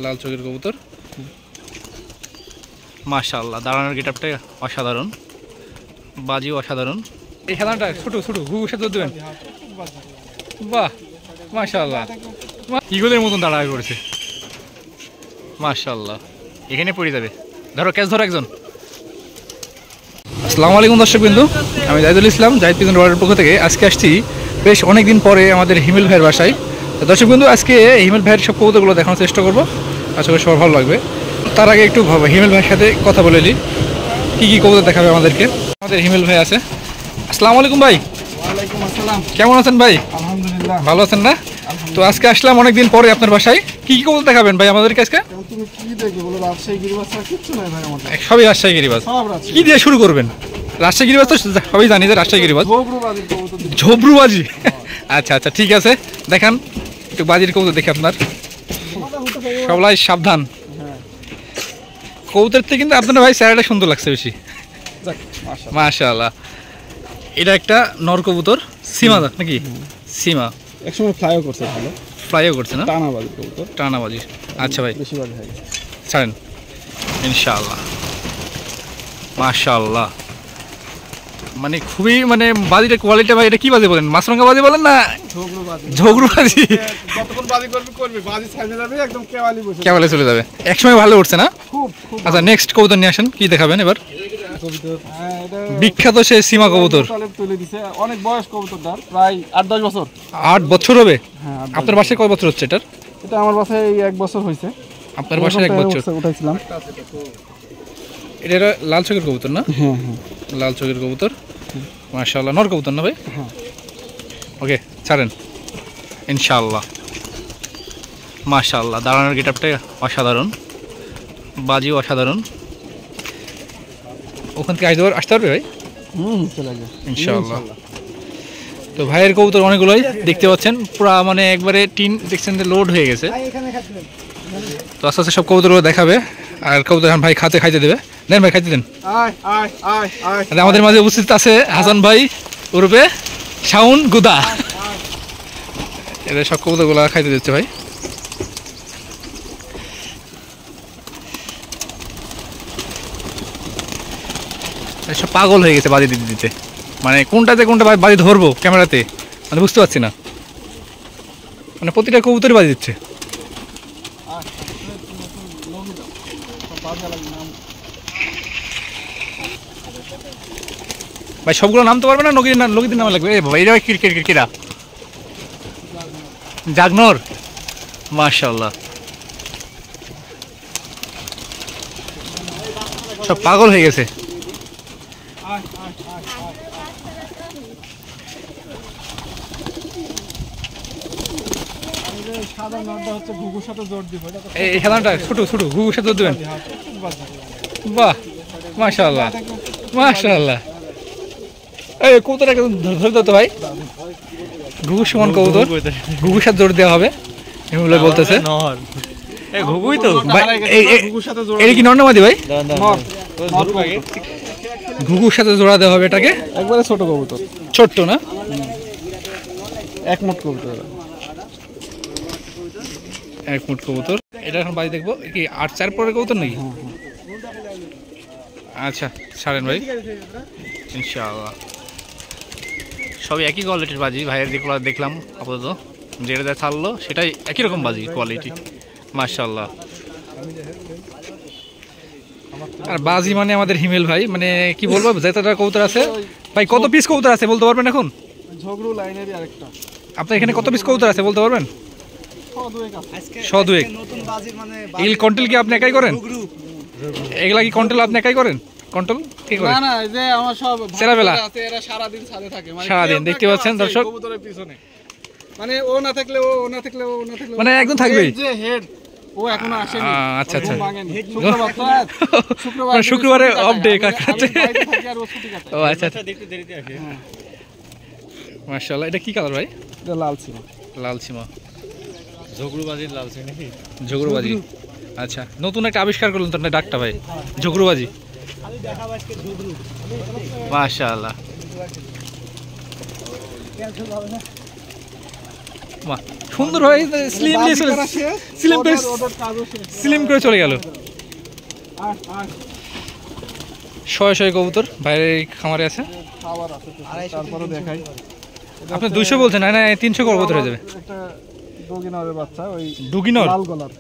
লাল চোখের কবুতর, মাশাআল্লাহ। দাঁড়ানোর গেটআপটা অসাধারণ, বাজিও অসাধারণ। এই খেলাটা ছোট ছোট ঘুঘুর সাথে দেবেন, বাহ মাশাআল্লাহ, ইগলের মতন দাঁড়ায় করেছে, মাশাআল্লাহ। এখানে পড়ে যাবে, ধরো ক্যাচ ধরো একজন। আসসালামু আলাইকুম দর্শক বিন্দু, আমি জাহিদুল ইসলাম, জাহিদ পিজন ওয়ার্ল্ডের পক্ষ থেকে। আজকে আসছি বেশ অনেকদিন পরে আমাদের হিমেল ভাইয়ের বাসায়। তো দর্শক বিন্দু, আজকে হিমেল ভাইয়ের সব কবুতরগুলো দেখানোর চেষ্টা করবো, আশা করি সবার ভালো লাগবে। তার আগে একটু হিমেল ভাইয়ের সাথে কথা বলে নিই, কী কী কবুতর দেখাবে আমাদেরকে। আমাদের হিমেল ভাই আছে। আসসালামু আলাইকুম ভাই। ওয়ালাইকুম আসসালাম। কেমন আছেন ভাই? আলহামদুলিল্লাহ। ভালো আছেন না? তো আজকে আসলাম অনেকদিন পরে আপনার বাসায়, কী কী কবুতর দেখাবেন ভাই আমাদেরকে আজকে? তুমি কি দেখবে বলো? রাজশাহী গিরিবাজ ছাড়া কিচ্ছু নাই ভাই আমাদের। সবই রাজশাহী গিরিবাজ। সব রাজশাহী। কি দিয়ে শুরু করবেন? রাজশাহী গিরিবাজ তো সবাই জানি যে রাজশাহী গিরিবাজ। ঝোবরুবাজির কবুতর দিই। ঝোবরুবাজি, আচ্ছা আচ্ছা ঠিক আছে, দেখান একটু বাজির কবুতর দেখে আপনার। সবাই সাবধান, কবুতর থেকে কিন্তু আপনার ভাই চেহারাটা সুন্দর লাগছে বেশি, যাক মাশাআল্লাহ। মাশাআল্লাহ। এটা একটা নর কবুতর, সীমা নাকি? সীমা একসময় ফ্লাইও করছে, ভালো ফ্লাইও করছে না? টানাবাজির কবুতর, টানাবাজি। আচ্ছা ভাই বেশি বাজি হয়। ছাড়েন ইনশাআল্লাহ, মাশাআল্লাহ। মানে খুবই মানে বাজিটা কোয়ালিটি ভাই, এটা কি বাজি বলেন? মাছরঙ্গা বাজি বলেন না ঝোবরুবাজি? ঝগড়ুবাজি। যতক্ষণ বাজি করবে করবে, বাজি ছাইড়ে যাবে একদম কেওয়ালি বসে। কেবলে চলে যাবে, একসময় ভালো উঠছে না? খুব খুব। আচ্ছা নেক্সট কবুতর নিয়ে আসেন, কি দেখাবেন এবার? কবুতর হ্যাঁ, এটা বিখ্যাত সে সীমা কবুতর, তলে তুলে দিছে। অনেক বয়স কবুতরটার, প্রায় 8-10 বছর। 8 বছর হবে? হ্যাঁ 8-10 আপনার বাসায় কয় বছর হচ্ছে এটার? এটা আমার বাসায় 1 বছর হয়েছে। আপনার বাসায় 1 বছর উঠাইছিলাম। এটা লাল চোখের কবুতর না? হ্যাঁ হ্যাঁ লাল চোখের কবুতর, মাশাআল্লাহ। নর কবুতর না ভাই? হ্যাঁ। ওকে ছাড়েন ইনশাআল্লাহ, মাশাআল্লাহ। দাঁড়ানোর গেটআপটা অসাধারণ, বাজিও অসাধারণ। ওখান থেকে আসতে পারবে ভাই? চলে যাবে ইনশাআল্লাহ। তো ভাইয়ের কবুতর অনেকগুলোই দেখতে পাচ্ছেন, পুরা মানে একবারে টিন দেখছেন যে লোড হয়ে গেছে। তো আস্তে আস্তে সব কবুতরগুলো দেখাবে, আর কবুতর এখন ভাই খাইতে দেবে। নেন ভাই খাইতে দেন। আর আমাদের মাঝে উপস্থিত আছে হাসান ভাই ওরূপে শাউন গুদা, এদের সব কবুতরগুলো খাইতে দিচ্ছে ভাই। সব পাগল হয়ে গেছে বাজি দিতে দিতে, মানে কোনটাতে কোনটা বাজি ধরবো ক্যামেরাতে মানে বুঝতে পারছি না, মানে প্রতিটা কবুতরই বাজি দিচ্ছে। ভাই সবগুলো নামতে পারবে না? নগিদের নাম লাগবে? এ ভাই এটা কিরা জাগনর, মাশাআল্লাহ। সব পাগল হয়ে গেছে। এই খেলাটা ছোট ছোট ঘুঘুর সাথে দেবেন, বাহ মাশাআল্লাহ মাশাআল্লাহ। এই কবুতর ধরে দাও তো ভাই, ঘুঘুর সমান কবুতর, ঘুঘুর সাথে জোর দেওয়া হবে এগুলো বলতেছে। ঘুঘুই তো এটা কি নর না মাদি ভাই? ঘুঘুর সাথে জোড়া দেওয়া হবে এটাকে। একবারে ছোট কবুতর, ছোট্ট না? এক মুঠ কবুতর, 1 মুঠ কবুতর। এটা এখন বাজি দেখবো কি 8-4 পরের কবুতর নাকি? আচ্ছা ছাড়েন ভাই ইনশাআল্লাহ। সবই একই কোয়ালিটির বাজি ভাইয়ের যেগুলো দেখলাম আপাতত, যেটা ছাড়লো সেটাই একই রকম বাজি কোয়ালিটি, মাশাআল্লাহ। আর বাজি মানে আমাদের হিমেল ভাই, মানে কি বলবো, যেটা কবুতর আছে ভাই। কত পিস কবুতর আছে বলতে পারবেন এখন? ঝগড়ু লাইনেরই আরেকটা। আপনার এখানে কত পিস কবুতর আছে বলতে পারবেন? 100-2 এগুলি কন্ট্রোল কি আপনি একাই করেন? এগুলা কি কন্ট্রোল আপনি একাই করেন? কন্ট্রোল কি করেন? না না, এই যে আমার সব ছেলেবেলা আছে, এরা সারা দিন ছাদে থাকে, মানে সারাদিন দেখতে পাচ্ছেন দর্শক, কবুতরের পিছনে। মানে ও না থাকলে ও, ও না থাকলে ও, ও না থাকলে মানে একদম থাকবেই। যে হেড ও এখনো আসেনি। আচ্ছা আচ্ছা, শুক্রবারে অফ ডে কাটাতে। আর ও ছুটি কাটে। ও আচ্ছা আচ্ছা, দেখতে দেরিতে আসে। মাশাআল্লাহ। এটা কি কালার ভাই? এটা লাল ছিল। লাল সীমা, ঝগড়ুবাজির লাল সিং নাকি? ঝগড়ুবাজি। আচ্ছা নতুন একটা আবিষ্কার করলেন তো ডাকটা ভাই, ঝগড়ুবাজি, মাশাআল্লাহ। বাহ, সুন্দর হয় স্লিমলি স্লিম করে চলে গেল। শয়ে শয়ে কবুতর বাইরে খামারে আছে। তারপরে দেখাই আপনি 200 বলছেন, না 300 কবুতর হয়ে যাবে। একটা ডগিনরের বাচ্চা, ওই ডুগিনর, লাল গলার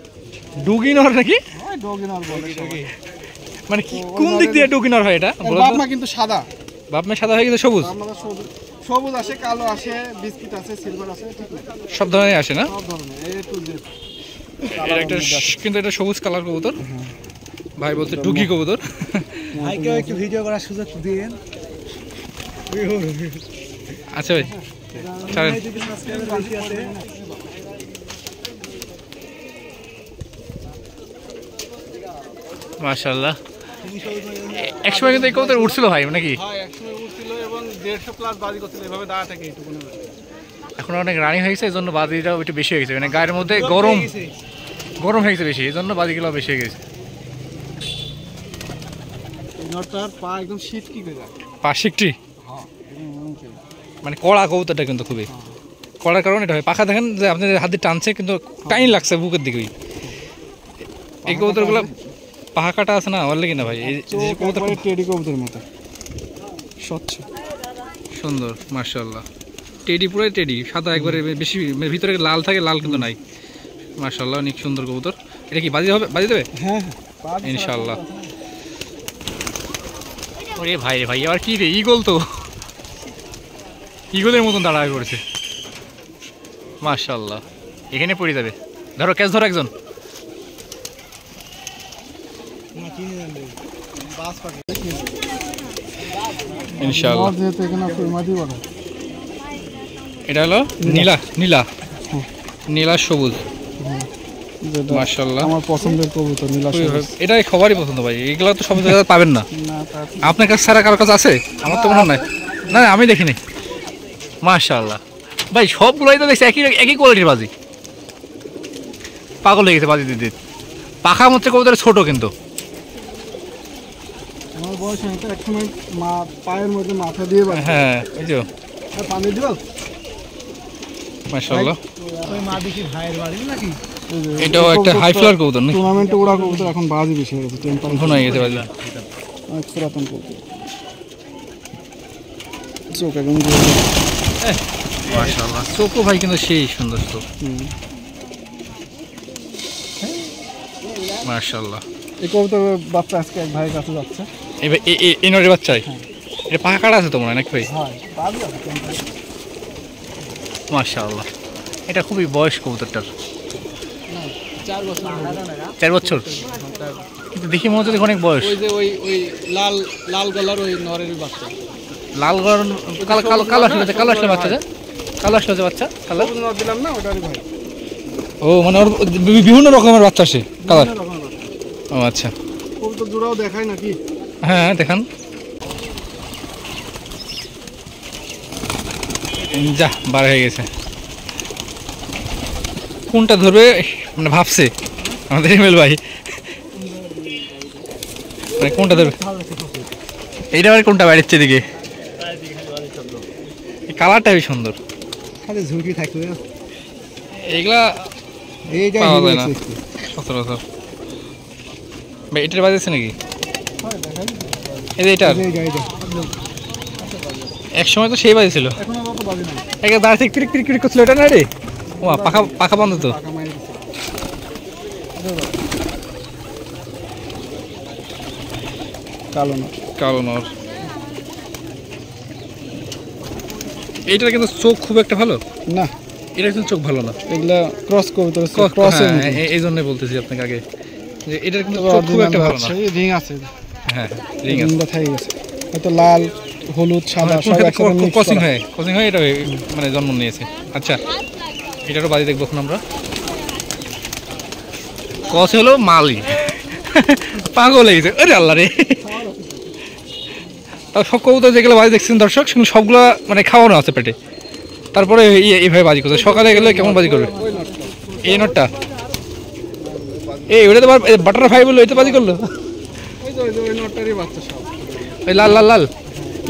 ডুগিনর নাকি? ওই ডগিনর বলে সবাই। মানে কোন দিক দিয়ে ডুগিনর হয় এটা? বাপ মা কিন্তু সাদা, বাপ মা সাদা হয়ে গেছে সবুজ, আপনারা সবুজ আসে, কালো আসে, বিস্কিট আছে, সিলভার আছে, ঠিক না? সব ধরনের আসে না? সব ধরনের এই টু জেড। এটা একটা কিন্তু এটা সবুজ কালার কবুতর, ভাই বলছে ডুগি কবুতর। ভাইকে একটু ভিডিও করার সুযোগ দিন। আচ্ছা ভাই ছাড়েন। মাশাআল্লাহ, একসময় কিন্তু এই কবুতর উঠছিল ভাই নাকি? হ্যাঁ, একসময় উঠছিল এবং 150 প্লাস বাজি করছিল এভাবে দাঁড়া থেকে এইটুকু। এখন অনেক রানিং হয়ে গেছে, এই জন্য বাজিটাও একটু বেশি হয়ে গেছে, মানে গায়ের মধ্যে গরম গরম হয়ে গেছে বেশি, এই জন্য বাজিগুলো বেশি হয়ে গেছে। এই নটটার পা একদম শীত কি করে যায়। পাশিকটি হ্যাঁ, মানে কড়া কবুতরটা কিন্তু খুবই কড়ার কারণে এটা হয়। পাখা দেখেন যে আপনি হাত দিয়ে টানছে কিন্তু টাইম লাগছে বুকের দিকেই। এই কবুতরগুলো পাখা কাটা আছে না, ওর লেগে না ভাই। এই যে কবুতর টেডি কবুতরের মতো স্বচ্ছ সুন্দর মাশাআল্লাহ, টেডি পুরো টেডি, সাদা একবারে বেশি, ভিতরে লাল থাকে, লাল কিন্তু নাই। মাশাআল্লাহ অনেক সুন্দর কবুতর। এটা কি বাজি হবে, বাজি দেবে? হ্যাঁ ইনশাআল্লাহ। ওরে ভাই রে ভাই, আবার কি রে, ইগল তো, ইগলের মতন দাঁড়ায় পড়েছে। মাশাআল্লাহ, এখানে পড়ে যাবে। ধরো ক্যাচ ধরো একজন। ইনশাআল্লাহ। যেহেতু এখানে ফুলমাদি বলে, এটা হলো নীলা, নীলা নীলা সবুজ। মাশাআল্লাহ, আমার পছন্দের কবুতর নীলা সবুজ। এটাই সবারই পছন্দ ভাই, এগুলো তো সব জায়গায় পাবেন না। আপনার কাছে ছাড়া কারোর কাছে আছে? আমার তো মনে হয় না, আমি দেখিনি। মাশাআল্লাহ ভাই, সবগুলোই তো দেখছি একই একই কোয়ালিটির বাজি। পাগল হয়ে গেছে বাজি দিতে। পাখা মধ্যে কবুতর ছোট কিন্তু। আমার বয়স হয়তো একসময় পায়ের মধ্যে মাথা দিয়ে হ্যাঁ, এই যে পানি দিব। মাশাআল্লাহ, ওই মা দেখি ভাইয়ের বাড়ি নাকি? এটাও একটা হাই ফ্লাওয়ার কবুতর নাকি? টুর্নামেন্টে ওরা কবুতর এখন বাজি বেশি হয়ে গেছে, টেম্পার ঘন হয়ে গেছে বাজি। অনেক পুরাতন কবুতর। চোখ এবং মাশাআল্লাহ, চোখও ভাই কিন্তু সেই সুন্দর চোখ। মাশাআল্লাহ, এই কবুতরের বাচ্চা আজকে এক ভাইয়ের কাছে যাচ্ছে। এই নরের বাচ্চাই এটা পাখা কাটা আছে তো মনে হয় নাকি ভাই? মাশাআল্লাহ, এটা খুবই বয়স কবুতরটার, 4 বছর, কিন্তু দেখি মনে হচ্ছে অনেক বয়স। ওই যে ওই লাল গলার ওই নরের বাচ্চা, লাল গরম কালো আসলে বাচ্চা, কালো আসলে বাচ্চা কালার দিলাম না ওটারই ভাই। ও মানে ওর বিভিন্ন রকমের বাচ্চা আসে কালার। ও আচ্ছা, কবুতর জোড়াও দেখায় নাকি? হ্যাঁ দেখান। যা বার হয়ে গেছে, কোনটা ধরবে মানে ভাবছে আমাদের ইমেল ভাই, মানে কোনটা ধরবে। এইটা আবার কোনটা বাইরের দিকে, কালারটা বেশ সুন্দর। খালি ঝুঁকি থাকবে এইগুলা এই যে পাওয়া যায় না সচরাচর। ভাই এটার বাজেছে নাকি? এই যে এটার এক সময় তো সেই বাজে ছিল, এখন আমার তো বাজি নাই। একটা দাঁড়িয়ে থেকে ক্রিক ক্রিক ক্রিক করছিল, এটা না রে? ও পাখা পাখা বন্ধ তো। টাকা মাইরে দিছে। কালো না, কালো নর। এইটার কিন্তু চোখ খুব একটা ভালো না এটা কিন্তু চোখ ভালো না, এগুলা ক্রস কবুতর, ক্রস এই জন্য বলতেছি আপনাকে আগে যে এটার কিন্তু চোখ খুব একটা ভালো না। রিং আছে, হ্যাঁ রিং আছে, রিংটা থেকে গেছে হয়তো লাল হলুদ সাদা সব একসাথে মিক্স ক্রসিং করা। হয়ে এটা মানে জন্ম নিয়েছে। আচ্ছা এটারও বাজি দেখবো এখন আমরা। কস হলো মালি, পাগল হয়ে গেছে, আরে আল্লাহ রে। তাও সব কবুতর যেগুলো বাজি দেখছেন দর্শক, সেগুলো সবগুলো মানে খাওয়ানো আছে পেটে, তারপরে এইভাবে বাজি করছে। সকালে গেলে কেমন বাজি করবে? এই নটটা ওটা তো বাটারফ্লাই বললো, এটা বাজি করলো। ওই যে ওই নটটারই বাচ্চা সব। ওই লাল লাল লাল,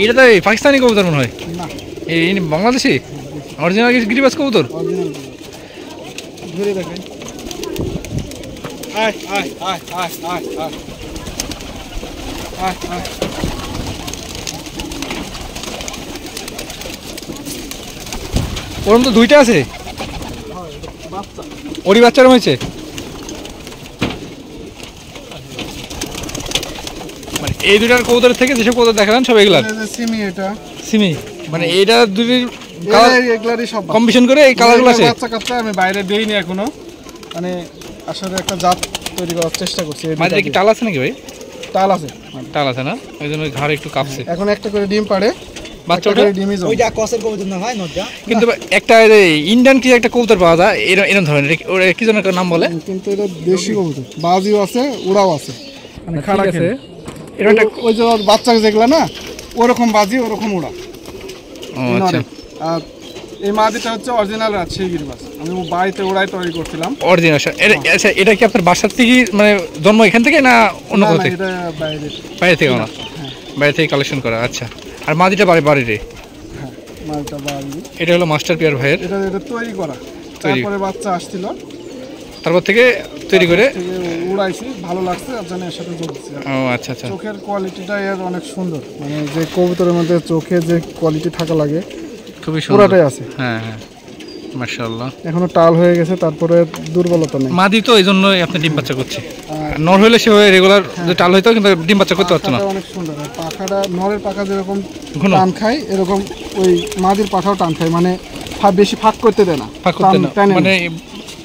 এটা তো পাকিস্তানি কবুতর মনে হয়, না এই বাংলাদেশি অরিজিনাল গিরিবাজ কবুতর। অরিজিনাল ঘুরে দেখাই। আয় আয় আয় আয় আয় আয় আয় আয়। ওরম তো দুইটা আছে, বাচ্চা ওরই বাচ্চারা হয়েছে। মানে এই দুটার কবুতরের থেকে যেসব কবুতর দেখালেন সব এগুলা এই যে সিমি, এটা সিমি, মানে এইটা দুটির কালার এগুলারই সব বাচ্চা। কম্বিনেশন করে এই কালারগুলো আছে। বাচ্চা কাচ্চা আমি বাইরে দেইনি এখনো, মানে আসলে একটা জাত তৈরি করার চেষ্টা করছি। এই মাঝে কি দুটাকে। টাল আছে নাকি ভাই? টাল আছে, টাল আছে না, ওই জন্য ঘাড় একটু কাঁপছে। এখন একটা করে ডিম পাড়ে, বাচ্চা একটা ওঠে? করে ডিমই জমে। ওইটা কসের কবুতর না ভাই নটা। কিন্তু একটা ইন্ডিয়ান কি একটা কবুতর পাওয়া যায় এরকম ধরনের, ওরা কি যেন একটা নাম বলে। কিন্তু এটা দেশি কবুতর, বাজিও আছে, উড়াও আছে, মানে ঠিক খাড়া আছে, খেলে। এটা একটা ওই যে ওর বাচ্চা যেগুলা না, ওরকম বাজি ওরকম উড়া। ও আচ্ছা, আর এই মাদিটা হচ্ছে অরিজিনাল রাজশাহী গিরিবাজ, আমি বাড়িতে ওড়াই তৈরি করছিলাম। অরিজিনাল। আচ্ছা, এটা কি আপনার বাসার থেকে মানে জন্ম এখান থেকে না অন্য না, কোথাও না, থেকে? এটা বাইরে। বাইরে থেকে না, হ্যাঁ বাইরে থেকে কালেকশন করা। আচ্ছা, আর মাদিটা বাড়িরে। হ্যাঁ, মাদিটা বাড়ি। এটা হলো মাস্টার পিয়ার ভাইয়ের, এটা এটা তৈরি করা, তারপরে বাচ্চা আসছিল, তারপর থেকে তৈরি করে। থেকে উড়াইছি, ভালো লাগছে, আর জন্য এর সাথে জ্বলছে। ও আচ্ছা আচ্ছা, চোখের কোয়ালিটিটা এর অনেক সুন্দর, মানে যে কবুতরের মধ্যে চোখে যে কোয়ালিটি থাকা লাগে খুবই সুন্দর। পুরাটাই আছে। হ্যাঁ হ্যাঁ, মাশাআল্লাহ। এখনো টাল হয়ে গেছে, তারপরে দুর্বলতা নেই। মাদি তো এই জন্যই আপনি ডিম বাচ্চা করছে। নর হলে সে রেগুলার যে টাল হইতো, কিন্তু ডিম বাচ্চা করতে পারতো না। পাখাটা অনেক সুন্দর, আর পাখাটা নরের পাখা যেরকম ঘন। টান খায়, এরকম ওই মাদির পাখাও টান খায়, মানে বেশি ফাঁক করতে দেয় না, ফাঁক করতে না, টানে মানে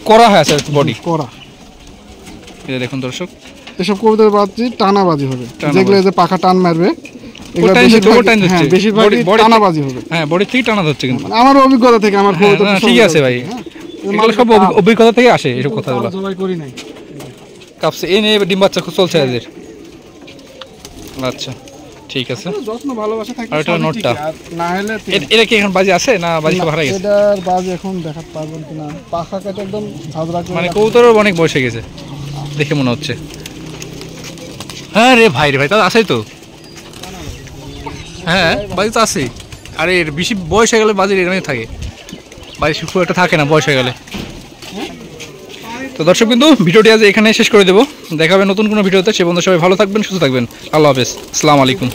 করা হয় আছে বডি। করা। এটা দেখুন দর্শক, এসব কবুতর বাজি টানাবাজি হবে, টানাবাজি। যেগুলো যে পাখা টান মারবে এগুলো টান দিচ্ছে, বেশিরভাগই- টান দিচ্ছে। হ্যাঁ, বেশিরভাগই বডি- টানাবাজি হবে। হ্যাঁ বডি থেকে টানা ধরছে কিন্তু। মানে আমার অভিজ্ঞতা থেকে, আমার হ্যাঁ, কবুতর না, সব ঠিক আছে ভাই, হ্যাঁ। এগুলো সব অভিজ্ঞতা থেকে আসে এসব কথাগুলো। তাও জবাই করি নাই। কাপসে এই নিয়ে ডিম বাচ্চা খুব চলছে এদের। আচ্ছা ঠিক আছে। যত্ন ভালোবাসা থাকলে আর এটা সবই নটটা। ঠিকই, আর না হলে এটা কি এখন বাজি আছে না বাজি সব হারা গেছে? এটার বাজ এখন দেখাতে পারবেন কিনা, পাখা কাটা একদম ঝাঁঝরা করে মানে রাখা। কবুতরের অনেক বয়স হয়ে গেছে দেখে মনে হচ্ছে। হ্যাঁ রে ভাই, রে ভাই, তাহলে আছেই তো। হ্যাঁ বাজি তো আছে। আরে এর বেশি বয়স হয়ে গেলে বাজির এরকমই থাকে, বাজি খুব একটা থাকে না বয়স হয়ে গেলে। তো দর্শক কিন্তু ভিডিওটি আজ এখানে শেষ করে দেবো, দেখা হবে নতুন কোনো ভিডিওতে। সে বন্ধু সবাই ভালো থাকবেন, সুস্থ থাকবেন। আল্লাহ হাফেজ, আসসালামু আলাইকুম।